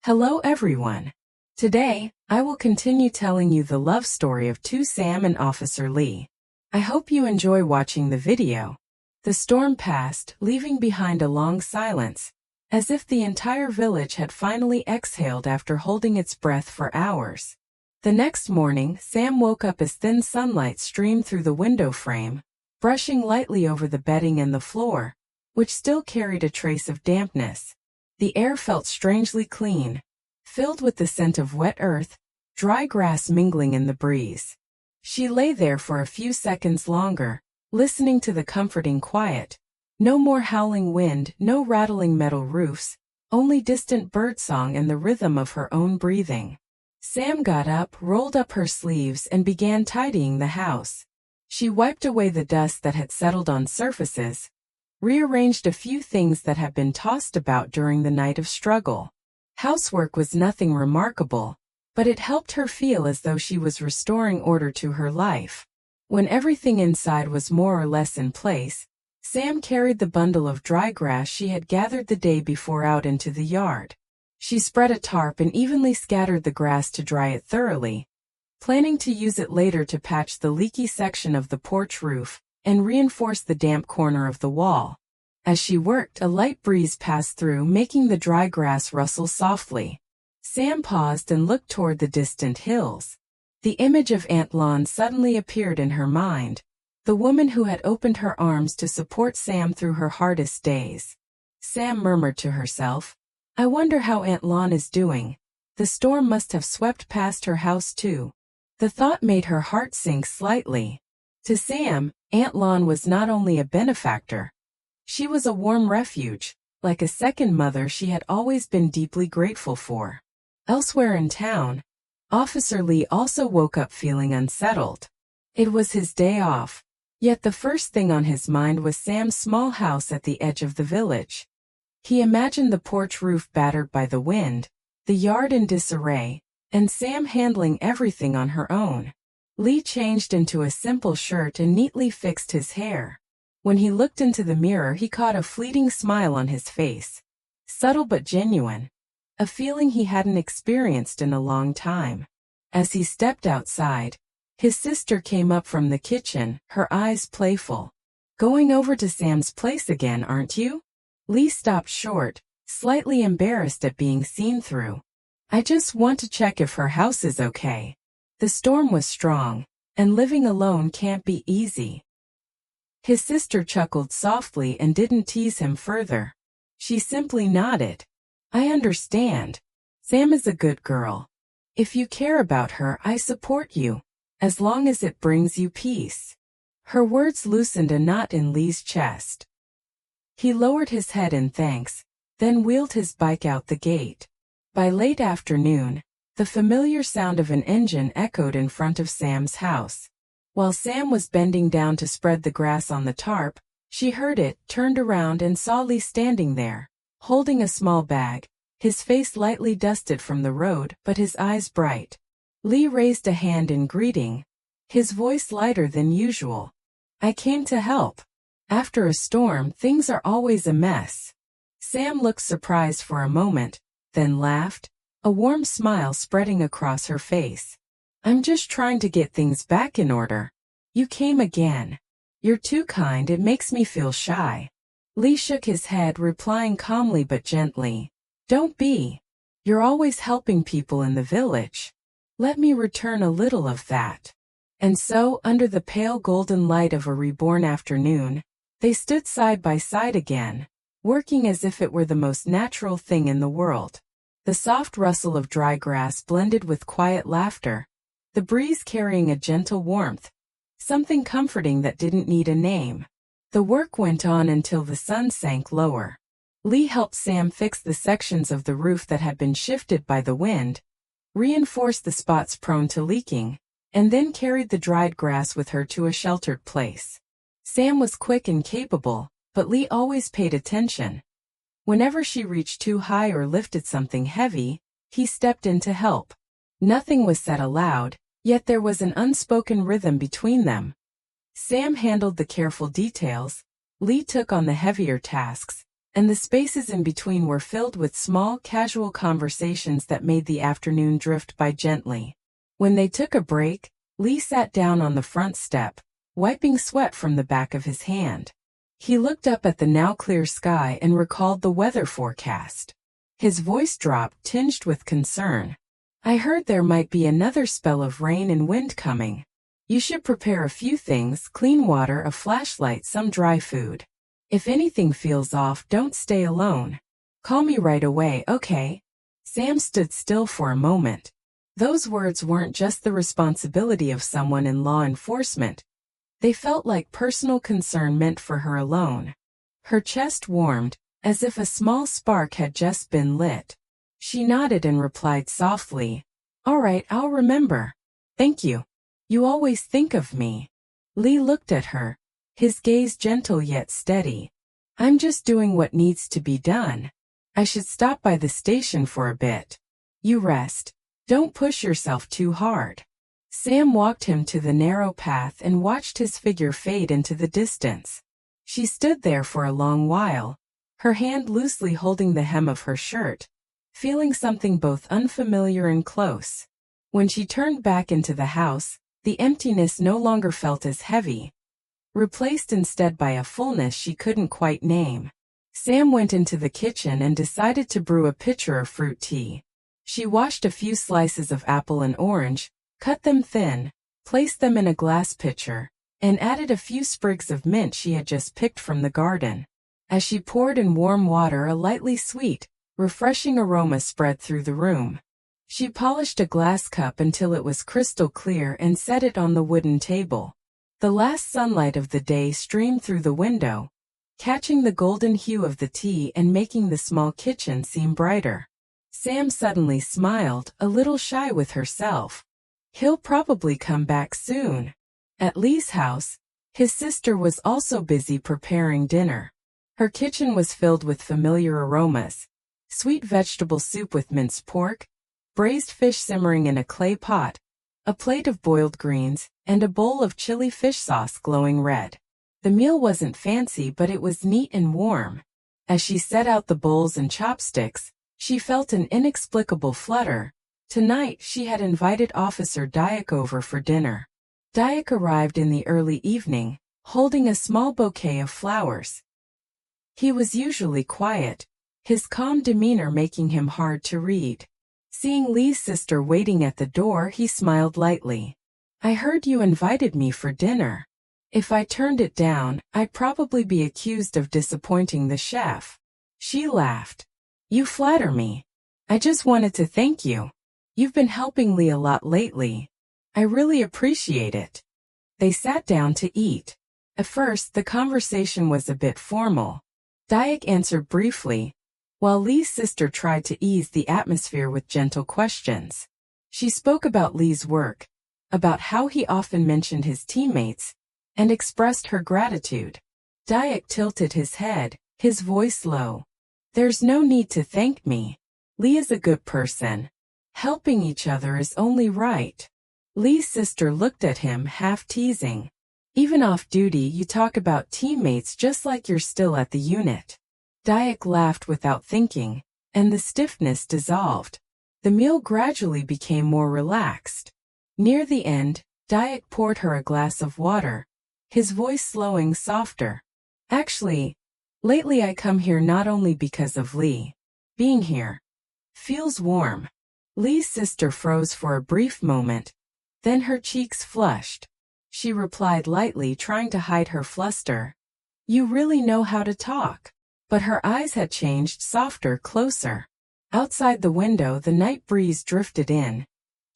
Hello everyone. Today, I will continue telling you the love story of Sam and Officer Lee. I hope you enjoy watching the video. The storm passed, leaving behind a long silence, as if the entire village had finally exhaled after holding its breath for hours. The next morning, Sam woke up as thin sunlight streamed through the window frame, brushing lightly over the bedding and the floor, which still carried a trace of dampness. The air felt strangely clean, filled with the scent of wet earth, dry grass mingling in the breeze. She lay there for a few seconds longer, listening to the comforting quiet. No more howling wind, no rattling metal roofs, only distant birdsong and the rhythm of her own breathing. Sam got up, rolled up her sleeves, and began tidying the house. She wiped away the dust that had settled on surfaces, rearranged a few things that had been tossed about during the night of struggle. Housework was nothing remarkable, but it helped her feel as though she was restoring order to her life. When everything inside was more or less in place, Sam carried the bundle of dry grass she had gathered the day before out into the yard. She spread a tarp and evenly scattered the grass to dry it thoroughly, planning to use it later to patch the leaky section of the porch roof and reinforce the damp corner of the wall. As she worked, a light breeze passed through, making the dry grass rustle softly. Sam paused and looked toward the distant hills. The image of Aunt Lon suddenly appeared in her mind, the woman who had opened her arms to support Sam through her hardest days. Sam murmured to herself, "I wonder how Aunt Lon is doing. The storm must have swept past her house too." The thought made her heart sink slightly. To Sam, Aunt Lon was not only a benefactor. She was a warm refuge, like a second mother she had always been deeply grateful for. Elsewhere in town, Officer Lee also woke up feeling unsettled. It was his day off, yet the first thing on his mind was Sam's small house at the edge of the village. He imagined the porch roof battered by the wind, the yard in disarray, and Sam handling everything on her own. Lee changed into a simple shirt and neatly fixed his hair. When he looked into the mirror, he caught a fleeting smile on his face. Subtle but genuine. A feeling he hadn't experienced in a long time. As he stepped outside, his sister came up from the kitchen, her eyes playful. "Going over to Sam's place again, aren't you?" Lee stopped short, slightly embarrassed at being seen through. "I just want to check if her house is okay." The storm was strong, and living alone can't be easy. His sister chuckled softly and didn't tease him further. She simply nodded. "I understand. Sam is a good girl. If you care about her, I support you, as long as it brings you peace." Her words loosened a knot in Lee's chest. He lowered his head in thanks, then wheeled his bike out the gate. By late afternoon, the familiar sound of an engine echoed in front of Sam's house. While Sam was bending down to spread the grass on the tarp, she heard it, turned around and saw Lee standing there, holding a small bag, his face lightly dusted from the road but his eyes bright. Lee raised a hand in greeting, his voice lighter than usual. "I came to help. After a storm, things are always a mess." Sam looked surprised for a moment, then laughed, a warm smile spreading across her face. "I'm just trying to get things back in order." "You came again. You're too kind, it makes me feel shy." Lee shook his head, replying calmly but gently, "Don't be. You're always helping people in the village. Let me return a little of that." And so, under the pale golden light of a reborn afternoon, they stood side by side again, working as if it were the most natural thing in the world. The soft rustle of dry grass blended with quiet laughter, the breeze carrying a gentle warmth, something comforting that didn't need a name. The work went on until the sun sank lower. Lee helped Sam fix the sections of the roof that had been shifted by the wind, reinforced the spots prone to leaking, and then carried the dried grass with her to a sheltered place. Sam was quick and capable, but Lee always paid attention. Whenever she reached too high or lifted something heavy, he stepped in to help. Nothing was said aloud, yet there was an unspoken rhythm between them. Sam handled the careful details, Lee took on the heavier tasks, and the spaces in between were filled with small, casual conversations that made the afternoon drift by gently. When they took a break, Lee sat down on the front step, wiping sweat from the back of his hand. He looked up at the now clear sky and recalled the weather forecast. His voice dropped, tinged with concern. "I heard there might be another spell of rain and wind coming. You should prepare a few things: clean water, a flashlight, some dry food. If anything feels off, don't stay alone. Call me right away, okay?" Sam stood still for a moment. Those words weren't just the responsibility of someone in law enforcement. They felt like personal concern meant for her alone. Her chest warmed, as if a small spark had just been lit. She nodded and replied softly, "All right, I'll remember. Thank you. You always think of me." Lee looked at her, his gaze gentle yet steady. "I'm just doing what needs to be done. I should stop by the station for a bit. You rest. Don't push yourself too hard." Sam walked him to the narrow path and watched his figure fade into the distance. She stood there for a long while, her hand loosely holding the hem of her shirt, feeling something both unfamiliar and close. When she turned back into the house, the emptiness no longer felt as heavy, replaced instead by a fullness she couldn't quite name. Sam went into the kitchen and decided to brew a pitcher of fruit tea. She washed a few slices of apple and orange, cut them thin, placed them in a glass pitcher, and added a few sprigs of mint she had just picked from the garden. As she poured in warm water, a lightly sweet, refreshing aroma spread through the room. She polished a glass cup until it was crystal clear and set it on the wooden table. The last sunlight of the day streamed through the window, catching the golden hue of the tea and making the small kitchen seem brighter. Sam suddenly smiled, a little shy with herself. He'll probably come back soon. At Lee's house, his sister was also busy preparing dinner. Her kitchen was filled with familiar aromas: sweet vegetable soup with minced pork, braised fish simmering in a clay pot, a plate of boiled greens, and a bowl of chili fish sauce glowing red. The meal wasn't fancy, but it was neat and warm. As she set out the bowls and chopsticks, she felt an inexplicable flutter. Tonight she had invited Officer Diep over for dinner. Diep arrived in the early evening, holding a small bouquet of flowers. He was usually quiet, his calm demeanor making him hard to read. Seeing Lee's sister waiting at the door, he smiled lightly. "I heard you invited me for dinner. If I turned it down, I'd probably be accused of disappointing the chef." She laughed. "You flatter me. I just wanted to thank you. You've been helping Lee a lot lately. I really appreciate it." They sat down to eat. At first, the conversation was a bit formal. Diep answered briefly, while Lee's sister tried to ease the atmosphere with gentle questions. She spoke about Lee's work, about how he often mentioned his teammates, and expressed her gratitude. Diep tilted his head, his voice low. "There's no need to thank me. Lee is a good person. Helping each other is only right." Lee's sister looked at him, half teasing. "Even off duty you talk about teammates just like you're still at the unit." Diep laughed without thinking, and the stiffness dissolved. The meal gradually became more relaxed. Near the end, Diep poured her a glass of water, his voice slowing softer. "Actually, lately I come here not only because of Lee. Being here feels warm." Lee's sister froze for a brief moment, then her cheeks flushed. She replied lightly, trying to hide her fluster, "You really know how to talk." But her eyes had changed, softer, closer. Outside the window, the night breeze drifted in,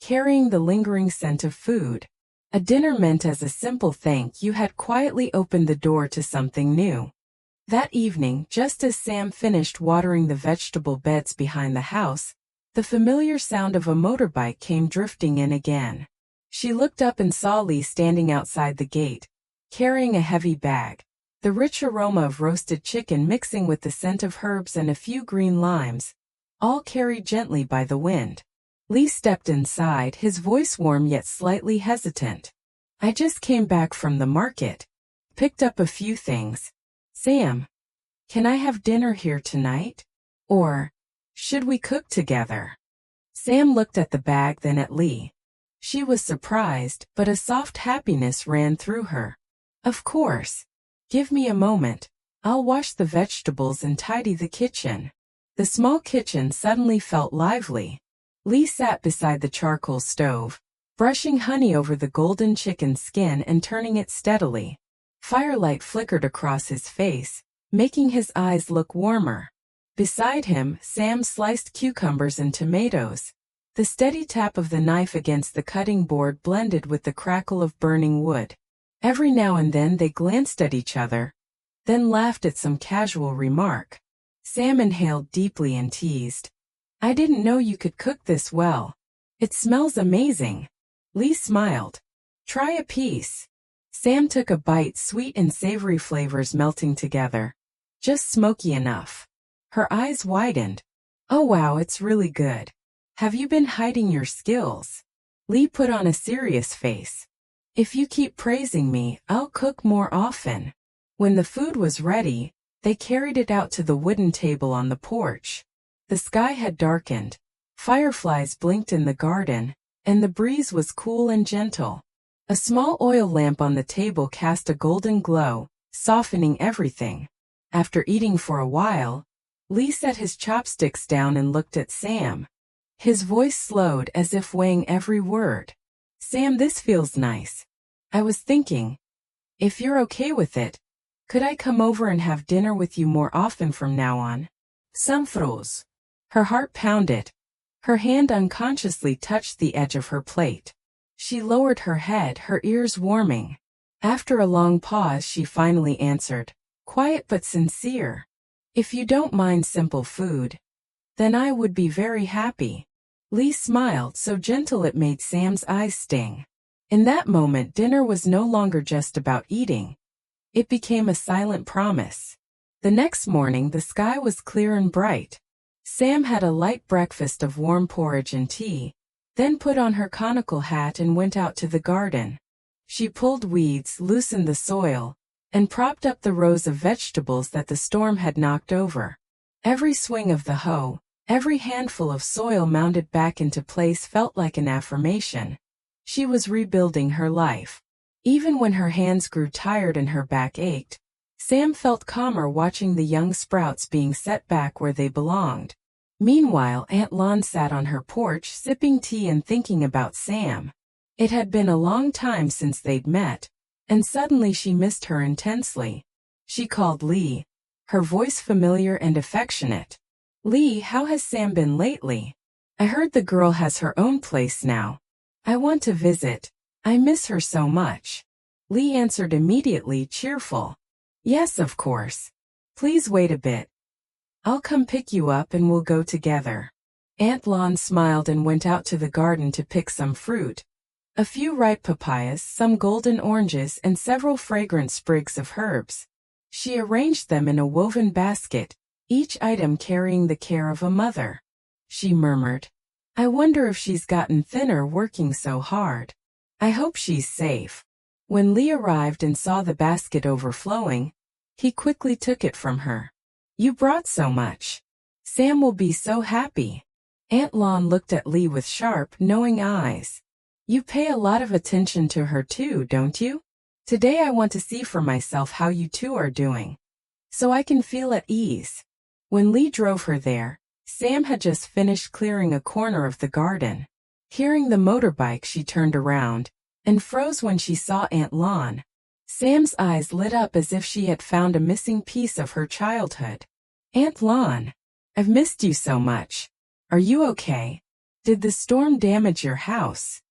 carrying the lingering scent of food. A dinner meant as a simple thank you had quietly opened the door to something new. That evening, just as Sam finished watering the vegetable beds behind the house, the familiar sound of a motorbike came drifting in again. She looked up and saw Lee standing outside the gate, carrying a heavy bag. The rich aroma of roasted chicken mixing with the scent of herbs and a few green limes, all carried gently by the wind. Lee stepped inside, his voice warm yet slightly hesitant. "I just came back from the market. Picked up a few things." "Sam." Can I have dinner here tonight? Or, should we cook together? Sam looked at the bag, then at Lee. She was surprised, but a soft happiness ran through her. Of course. Give me a moment. I'll wash the vegetables and tidy the kitchen. The small kitchen suddenly felt lively. Lee sat beside the charcoal stove, brushing honey over the golden chicken skin and turning it steadily. Firelight flickered across his face, making his eyes look warmer. Beside him, Sam sliced cucumbers and tomatoes. The steady tap of the knife against the cutting board blended with the crackle of burning wood. Every now and then they glanced at each other, then laughed at some casual remark. Sam inhaled deeply and teased. I didn't know you could cook this well. It smells amazing. Lee smiled. Try a piece. Sam took a bite, sweet and savory flavors melting together. Just smoky enough. Her eyes widened. Oh wow, it's really good. Have you been hiding your skills? Lee put on a serious face. If you keep praising me, I'll cook more often. When the food was ready, they carried it out to the wooden table on the porch. The sky had darkened. Fireflies blinked in the garden, and the breeze was cool and gentle. A small oil lamp on the table cast a golden glow, softening everything. After eating for a while, Lee set his chopsticks down and looked at Sam. His voice slowed as if weighing every word. Sam, this feels nice. I was thinking, if you're okay with it, could I come over and have dinner with you more often from now on? Some froze. Her heart pounded. Her hand unconsciously touched the edge of her plate. She lowered her head, her ears warming. After a long pause, she finally answered, quiet but sincere. If you don't mind simple food, then I would be very happy. Lee smiled so gentle it made Sam's eyes sting. In that moment, dinner was no longer just about eating. It became a silent promise. The next morning, the sky was clear and bright. Sam had a light breakfast of warm porridge and tea, then put on her conical hat and went out to the garden. She pulled weeds, loosened the soil, and propped up the rows of vegetables that the storm had knocked over. Every swing of the hoe, every handful of soil mounded back into place felt like an affirmation. She was rebuilding her life. Even when her hands grew tired and her back ached, Sam felt calmer watching the young sprouts being set back where they belonged. Meanwhile, Aunt Lon sat on her porch sipping tea and thinking about Sam. It had been a long time since they'd met, and suddenly she missed her intensely. She called Lee, her voice familiar and affectionate. Lee, how has Sam been lately? I heard the girl has her own place now. I want to visit. I miss her so much. Lee answered immediately, cheerful. Yes, of course. Please wait a bit. I'll come pick you up and we'll go together. Aunt Lon smiled and went out to the garden to pick some fruit. A few ripe papayas, some golden oranges, and several fragrant sprigs of herbs. She arranged them in a woven basket, each item carrying the care of a mother. She murmured, I wonder if she's gotten thinner working so hard. I hope she's safe. When Lee arrived and saw the basket overflowing, he quickly took it from her. You brought so much. Sam will be so happy. Aunt Lon looked at Lee with sharp, knowing eyes. You pay a lot of attention to her too, don't you? Today I want to see for myself how you two are doing, so I can feel at ease. When Lee drove her there, Sam had just finished clearing a corner of the garden. Hearing the motorbike, she turned around and froze when she saw Aunt Lon. Sam's eyes lit up as if she had found a missing piece of her childhood. Aunt Lon, I've missed you so much. Are you okay? Did the storm damage your house?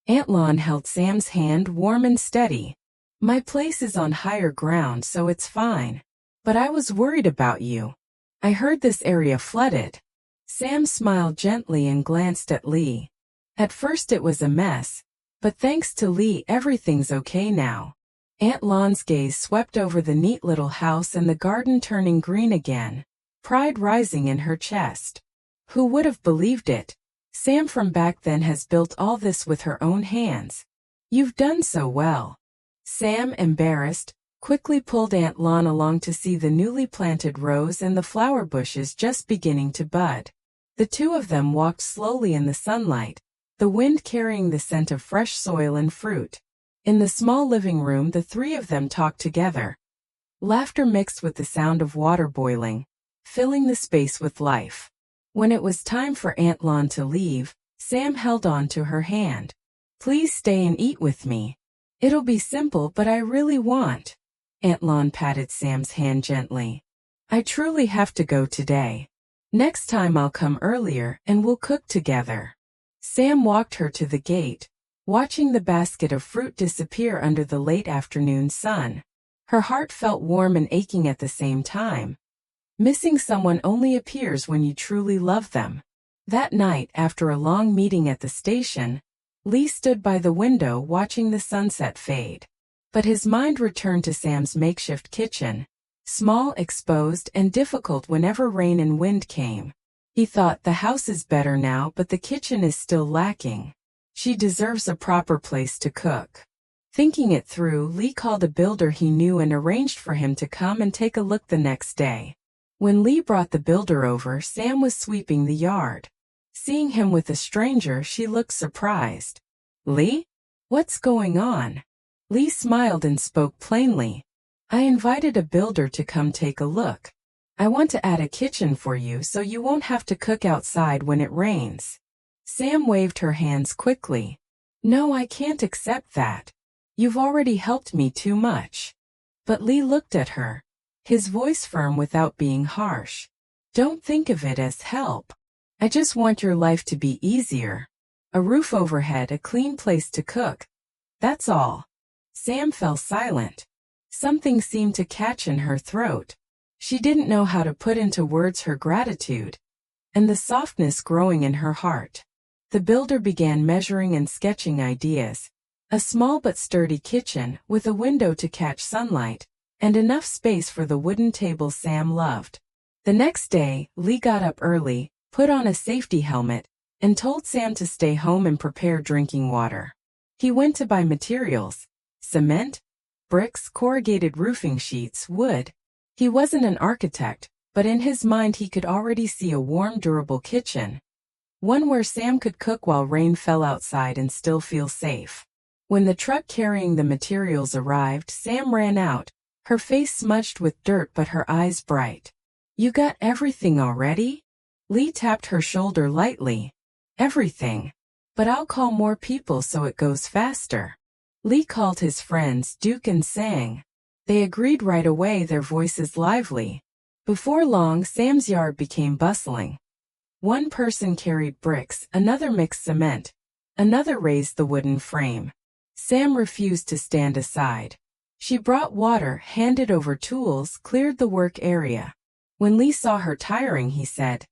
Aunt Lon held Sam's hand warm and steady. My place is on higher ground, so it's fine. But I was worried about you. I heard this area flooded. Sam smiled gently and glanced at Lee. At first it was a mess, but thanks to Lee everything's okay now. Aunt Lon's gaze swept over the neat little house and the garden turning green again, pride rising in her chest. Who would have believed it? Sam from back then has built all this with her own hands. You've done so well. Sam, embarrassed, quickly pulled Aunt Lon along to see the newly planted rose and the flower bushes just beginning to bud. The two of them walked slowly in the sunlight, the wind carrying the scent of fresh soil and fruit. In the small living room, the three of them talked together. Laughter mixed with the sound of water boiling, filling the space with life. When it was time for Aunt Lon to leave, Sam held on to her hand. "Please stay and eat with me. It'll be simple, but I really want." Aunt Lon patted Sam's hand gently. "I truly have to go today. Next time I'll come earlier and we'll cook together." Sam walked her to the gate, watching the basket of fruit disappear under the late afternoon sun. Her heart felt warm and aching at the same time. Missing someone only appears when you truly love them. That night, after a long meeting at the station, Lee stood by the window watching the sunset fade. But his mind returned to Sam's makeshift kitchen, small, exposed, and difficult whenever rain and wind came. He thought, the house is better now, but the kitchen is still lacking. She deserves a proper place to cook. Thinking it through, Lee called a builder he knew and arranged for him to come and take a look the next day. When Lee brought the builder over, Sam was sweeping the yard. Seeing him with a stranger, she looked surprised. "Lee? What's going on?" Lee smiled and spoke plainly. "I invited a builder to come take a look. I want to add a kitchen for you so you won't have to cook outside when it rains." Sam waved her hands quickly. "No, I can't accept that. You've already helped me too much." But Lee looked at her, his voice firm without being harsh. "Don't think of it as help. I just want your life to be easier. A roof overhead, a clean place to cook. That's all." Sam fell silent. Something seemed to catch in her throat. She didn't know how to put into words her gratitude and the softness growing in her heart. The builder began measuring and sketching ideas. A small but sturdy kitchen, with a window to catch sunlight, and enough space for the wooden table Sam loved. The next day, Lee got up early, put on a safety helmet, and told Sam to stay home and prepare drinking water. He went to buy materials: cement, bricks, corrugated roofing sheets, wood. He wasn't an architect, but in his mind he could already see a warm, durable kitchen. One where Sam could cook while rain fell outside and still feel safe. When the truck carrying the materials arrived, Sam ran out, her face smudged with dirt but her eyes bright. "You got everything already?" Lee tapped her shoulder lightly. "Everything. But I'll call more people so it goes faster." Lee called his friends Duke and Sang. They agreed right away, their voices lively. Before long, Sam's yard became bustling. One person carried bricks, another mixed cement, another raised the wooden frame. Sam refused to stand aside. She brought water, handed over tools, cleared the work area. When Lee saw her tiring, he said,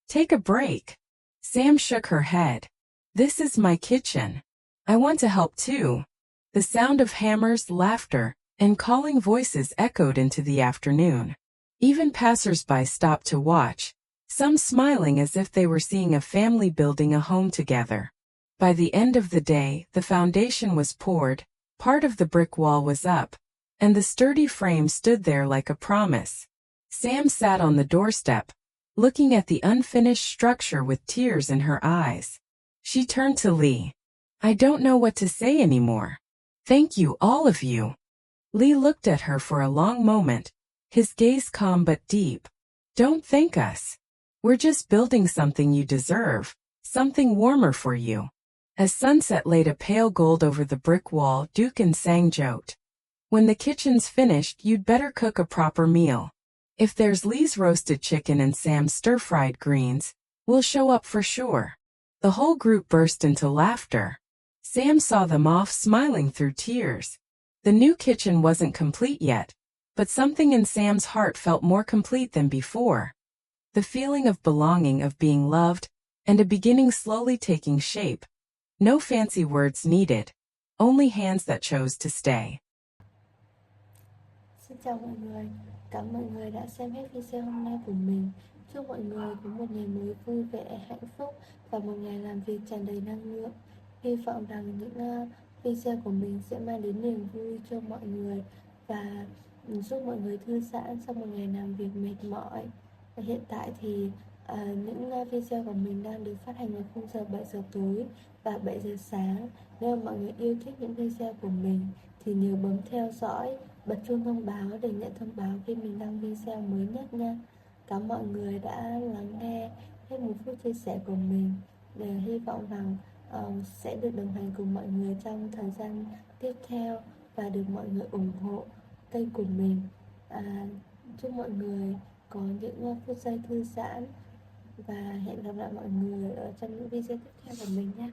"Take a break." Sam shook her head. "This is my kitchen. I want to help too." The sound of hammers, laughter, and calling voices echoed into the afternoon. Even passers-by stopped to watch, some smiling as if they were seeing a family building a home together. By the end of the day, the foundation was poured, part of the brick wall was up, and the sturdy frame stood there like a promise. Sam sat on the doorstep, looking at the unfinished structure with tears in her eyes. She turned to Lee. "I don't know what to say anymore. Thank you, all of you." Lee looked at her for a long moment, his gaze calm but deep. "Don't thank us. We're just building something you deserve, something warmer for you." As sunset laid a pale gold over the brick wall, Duke and Sang joked, "When the kitchen's finished, you'd better cook a proper meal. If there's Lee's roasted chicken and Sam's stir-fried greens, we'll show up for sure." The whole group burst into laughter. Sam saw them off, smiling through tears. The new kitchen wasn't complete yet, but something in Sam's heart felt more complete than before. The feeling of belonging, of being loved, and a beginning slowly taking shape. No fancy words needed, only hands that chose to stay. Xin chào mọi người, cảm ơn mọi người đã xem hết video hôm nay của mình. Chúc mọi người có một ngày mới vui vẻ, hạnh phúc và một ngày làm việc tràn đầy năng lượng. Hy vọng rằng những video của mình sẽ mang đến niềm vui cho mọi người và giúp mọi người thư giãn sau một ngày làm việc mệt mỏi. Và hiện tại thì những video của mình đang được phát hành vào khung giờ 7 giờ tối và 7 giờ sáng. Nếu mà mọi người yêu thích những video của mình thì nhớ bấm theo dõi, bật chuông thông báo để nhận thông báo khi mình đăng video mới nhất nha. Cảm ơn mọi người đã lắng nghe hết 1 phút chia sẻ của mình. Để hy vọng rằng sẽ được đồng hành cùng mọi người trong thời gian tiếp theo và được mọi người ủng hộ kênh của mình. Chúc mọi người có những phút giây thư giãn và hẹn gặp lại mọi người ở trong những video tiếp theo của mình nhé.